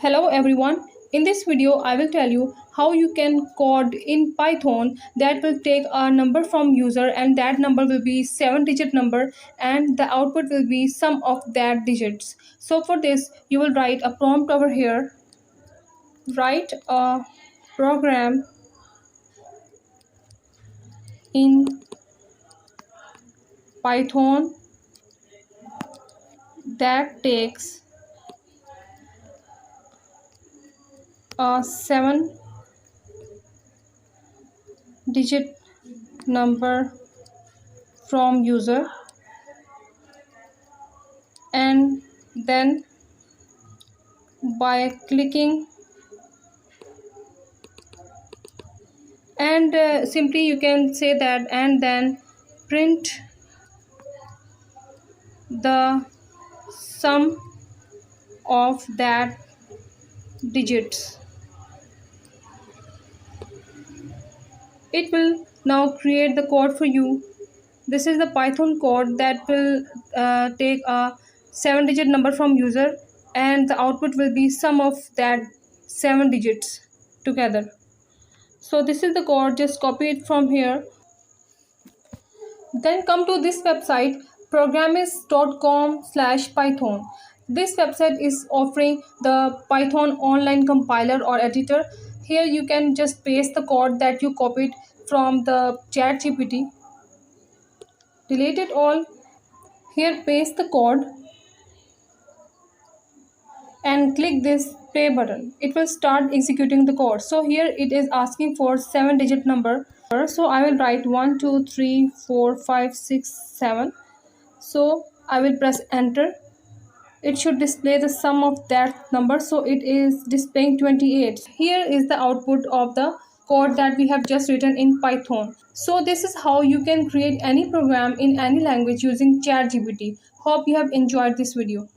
Hello everyone. In this video I will tell you how you can code in Python that will take a number from user, and that number will be 7-digit number, and the output will be sum of that digits. So for this you will write a prompt over here. Write a program in Python that takes a 7-digit number from user, and then by clicking and simply you can say that, and then print the sum of that digits. It will now create the code for you. This is the Python code that will take a 7-digit number from user, and the output will be sum of that 7 digits together. So this is the code, just copy it from here. Then come to this website, programmist.com/python. This website is offering the Python online compiler or editor. Here you can just paste the code that you copied from the Chatgpt. Delete it all. Here paste the code and click this play button. It will start executing the code. So here it is asking for 7-digit number. So I will write 1 2 3 4 5 6 7. So I will press enter. It should display the sum of that number, so it is displaying 28. Here is the output of the code that we have just written in Python. So this is how you can create any program in any language using ChatGPT. Hope you have enjoyed this video.